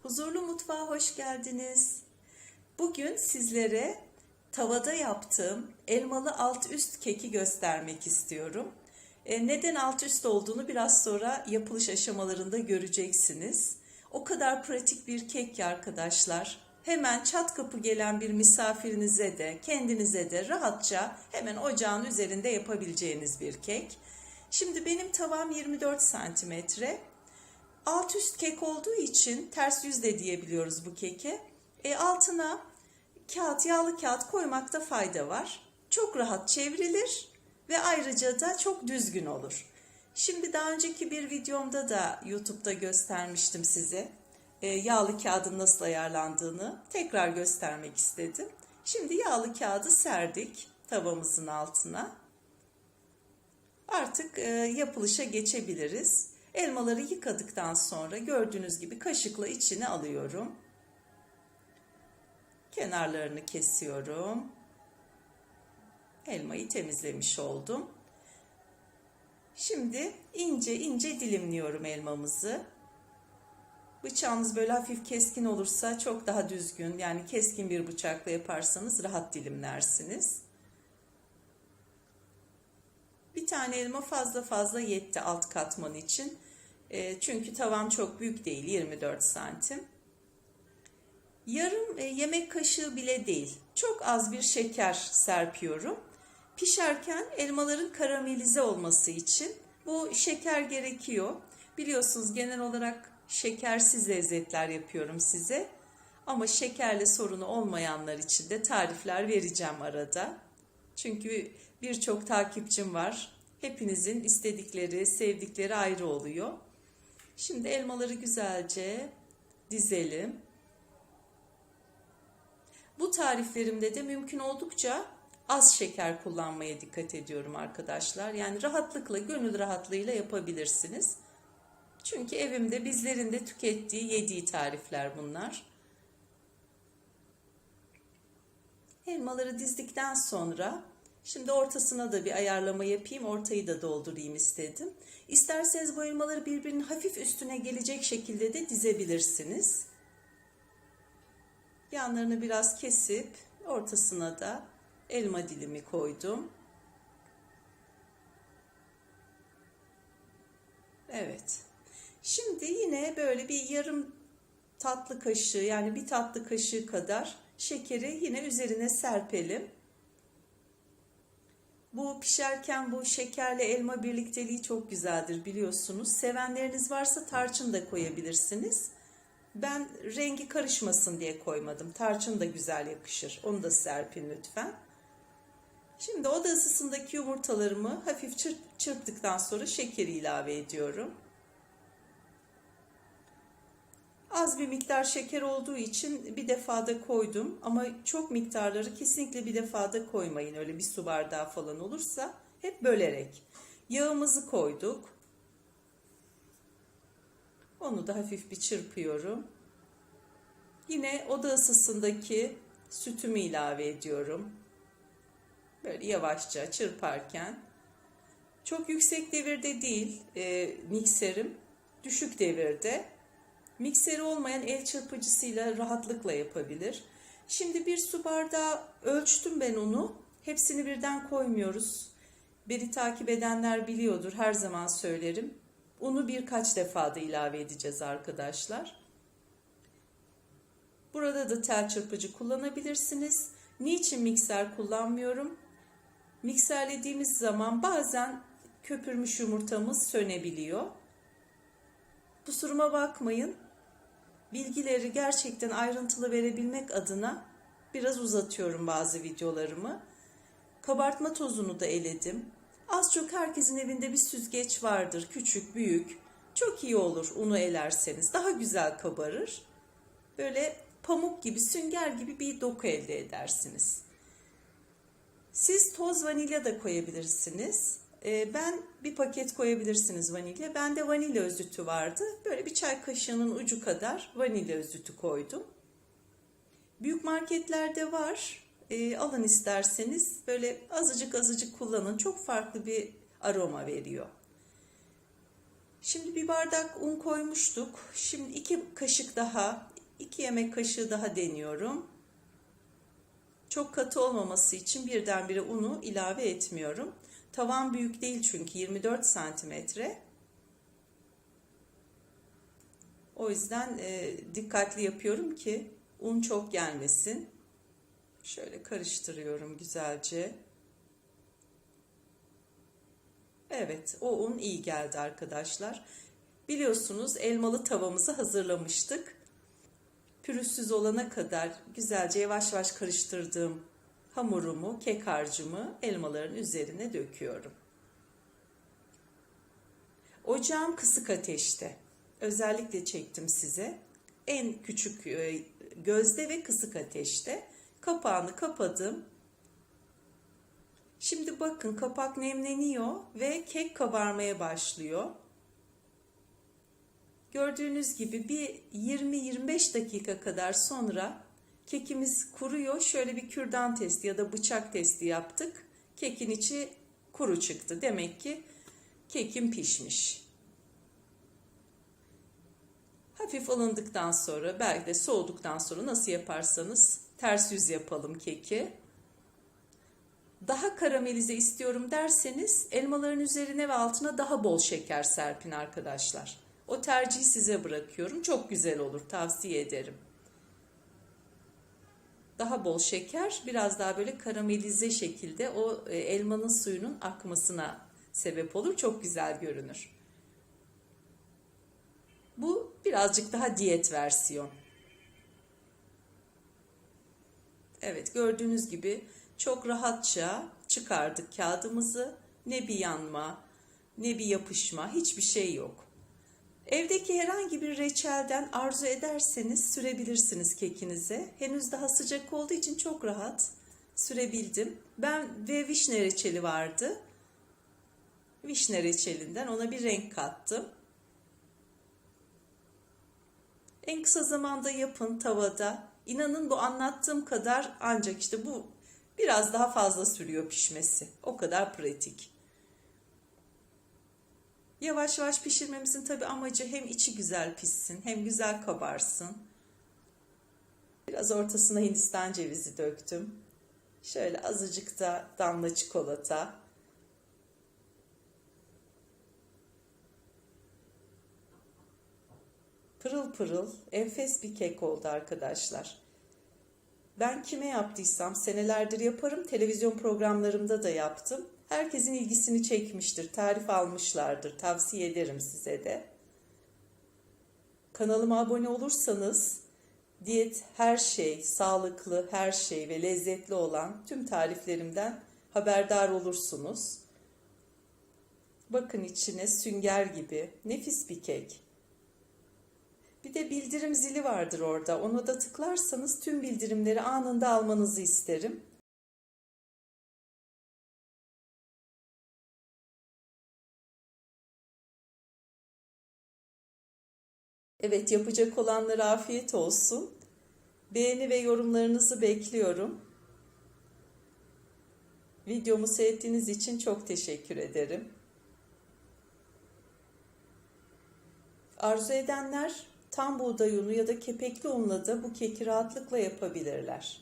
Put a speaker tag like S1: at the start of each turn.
S1: Huzurlu mutfağa hoş geldiniz. Bugün sizlere tavada yaptığım elmalı alt üst keki göstermek istiyorum. Neden alt üst olduğunu biraz sonra yapılış aşamalarında göreceksiniz. O kadar pratik bir kek ki arkadaşlar. Hemen çat kapı gelen bir misafirinize de kendinize de rahatça hemen ocağın üzerinde yapabileceğiniz bir kek. Şimdi benim tavam 24 santimetre. Alt üst kek olduğu için ters yüz de diyebiliyoruz bu keke. Altına yağlı kağıt koymakta fayda var. Çok rahat çevrilir ve ayrıca da çok düzgün olur. Şimdi daha önceki bir videomda da YouTube'da göstermiştim size. Yağlı kağıdın nasıl ayarlandığını tekrar göstermek istedim. Şimdi yağlı kağıdı serdik tavamızın altına. Artık yapılışa geçebiliriz. Elmaları yıkadıktan sonra gördüğünüz gibi kaşıkla içine alıyorum. Kenarlarını kesiyorum. Elmayı temizlemiş oldum. Şimdi ince ince dilimliyorum elmamızı. Bıçağınız böyle hafif keskin olursa çok daha düzgün, yani keskin bir bıçakla yaparsanız rahat dilimlersiniz. Bir tane elma fazla yetti alt katman için. Çünkü tavam çok büyük değil, 24 santim. Yarım yemek kaşığı bile değil, çok az bir şeker serpiyorum. Pişerken elmaların karamelize olması için bu şeker gerekiyor. Biliyorsunuz genel olarak şekersiz lezzetler yapıyorum size. Ama şekerle sorunu olmayanlar için de tarifler vereceğim arada. Çünkü birçok takipçim var. Hepinizin istedikleri, sevdikleri ayrı oluyor. Şimdi elmaları güzelce dizelim. Bu tariflerimde de mümkün oldukça az şeker kullanmaya dikkat ediyorum arkadaşlar. Yani rahatlıkla, gönül rahatlığıyla yapabilirsiniz. Çünkü evimde bizlerin de tükettiği, yediği tarifler bunlar. Elmaları dizdikten sonra şimdi ortasına da bir ayarlama yapayım, ortayı da doldurayım istedim. İsterseniz bu elmaları birbirinin hafif üstüne gelecek şekilde de dizebilirsiniz. Yanlarını biraz kesip ortasına da elma dilimi koydum. Evet. Şimdi yine böyle bir yarım tatlı kaşığı, yani bir tatlı kaşığı kadar şekeri yine üzerine serpelim. Bu pişerken bu şekerle elma birlikteliği çok güzeldir biliyorsunuz. Sevenleriniz varsa tarçın da koyabilirsiniz. Ben rengi karışmasın diye koymadım. Tarçın da güzel yakışır. Onu da serpin lütfen. Şimdi oda ısısındaki yumurtalarımı hafif çırptıktan sonra şekeri ilave ediyorum. Az bir miktar şeker olduğu için bir defada koydum. Ama çok miktarları kesinlikle bir defada koymayın. Öyle bir su bardağı falan olursa hep bölerek. Yağımızı koyduk. Onu da hafif bir çırpıyorum. Yine oda ısısındaki sütümü ilave ediyorum. Böyle yavaşça çırparken. Çok yüksek devirde değil mikserim. Düşük devirde. Mikseri olmayan el çırpıcısıyla rahatlıkla yapabilir. Şimdi bir su bardağı ölçtüm ben unu. Hepsini birden koymuyoruz. Beni takip edenler biliyordur, her zaman söylerim. Unu birkaç defa da ilave edeceğiz arkadaşlar. Burada da tel çırpıcı kullanabilirsiniz. Niçin mikser kullanmıyorum? Mikserlediğimiz zaman bazen köpürmüş yumurtamız sönebiliyor. Kusuruma bakmayın. Bilgileri gerçekten ayrıntılı verebilmek adına biraz uzatıyorum bazı videolarımı. Kabartma tozunu da eledim. Az çok herkesin evinde bir süzgeç vardır. Küçük, büyük. Çok iyi olur unu elerseniz. Daha güzel kabarır. Böyle pamuk gibi, sünger gibi bir doku elde edersiniz. Siz toz vanilya da koyabilirsiniz. Ben bir paket koyabilirsiniz vanilya. Bende vanilya özütü vardı. Böyle bir çay kaşığının ucu kadar vanilya özütü koydum. Büyük marketlerde var. Alın isterseniz. Böyle azıcık kullanın. Çok farklı bir aroma veriyor. Şimdi bir bardak un koymuştuk. Şimdi 2 kaşık daha, 2 yemek kaşığı daha deniyorum. Çok katı olmaması için birdenbire unu ilave etmiyorum. Tavan büyük değil çünkü 24 santimetre. O yüzden dikkatli yapıyorum ki un çok gelmesin. Şöyle karıştırıyorum güzelce. Evet, o un iyi geldi arkadaşlar. Biliyorsunuz elmalı tavamızı hazırlamıştık. Pürüzsüz olana kadar güzelce yavaş yavaş karıştırdığım hamurumu, kek harcımı elmaların üzerine döküyorum. Ocağım kısık ateşte. Özellikle çektim size. En küçük gözde ve kısık ateşte. Kapağını kapadım. Şimdi bakın kapak nemleniyor ve kek kabarmaya başlıyor. Gördüğünüz gibi bir 20-25 dakika kadar sonra kekimiz kuruyor. Şöyle bir kürdan testi ya da bıçak testi yaptık. Kekin içi kuru çıktı. Demek ki kekim pişmiş. Hafif alındıktan sonra, belki de soğuduktan sonra nasıl yaparsanız ters yüz yapalım keki. Daha karamelize istiyorum derseniz elmaların üzerine ve altına daha bol şeker serpin arkadaşlar. O tercihi size bırakıyorum. Çok güzel olur, tavsiye ederim. Daha bol şeker biraz daha böyle karamelize şekilde o elmanın suyunun akmasına sebep olur. Çok güzel görünür. Bu birazcık daha diyet versiyon. Evet, gördüğünüz gibi çok rahatça çıkardık kağıdımızı. Ne bir yanma, ne bir yapışma, hiçbir şey yok. Evdeki herhangi bir reçelden arzu ederseniz sürebilirsiniz kekinize. Henüz daha sıcak olduğu için çok rahat sürebildim. Ben ve vişne reçeli vardı. Vişne reçelinden ona bir renk kattım. En kısa zamanda yapın tavada. İnanın bu anlattığım kadar, ancak işte bu biraz daha fazla sürüyor pişmesi. O kadar pratik. Yavaş yavaş pişirmemizin tabii amacı hem içi güzel pişsin hem güzel kabarsın. Biraz ortasına Hindistan cevizi döktüm. Şöyle azıcık da damla çikolata. Pırıl pırıl, enfes bir kek oldu arkadaşlar. Ben kime yaptıysam senelerdir yaparım, televizyon programlarımda da yaptım. Herkesin ilgisini çekmiştir, tarif almışlardır, tavsiye ederim size de. Kanalıma abone olursanız diyet her şey, sağlıklı her şey ve lezzetli olan tüm tariflerimden haberdar olursunuz. Bakın içine sünger gibi nefis bir kek. Bir de bildirim zili vardır orada. Ona da tıklarsanız tüm bildirimleri anında almanızı isterim. Evet, yapacak olanlara afiyet olsun. Beğeni ve yorumlarınızı bekliyorum. Videomu seyrettiğiniz için çok teşekkür ederim. Arzu edenler tam buğday unu ya da kepekli unla da bu keki rahatlıkla yapabilirler.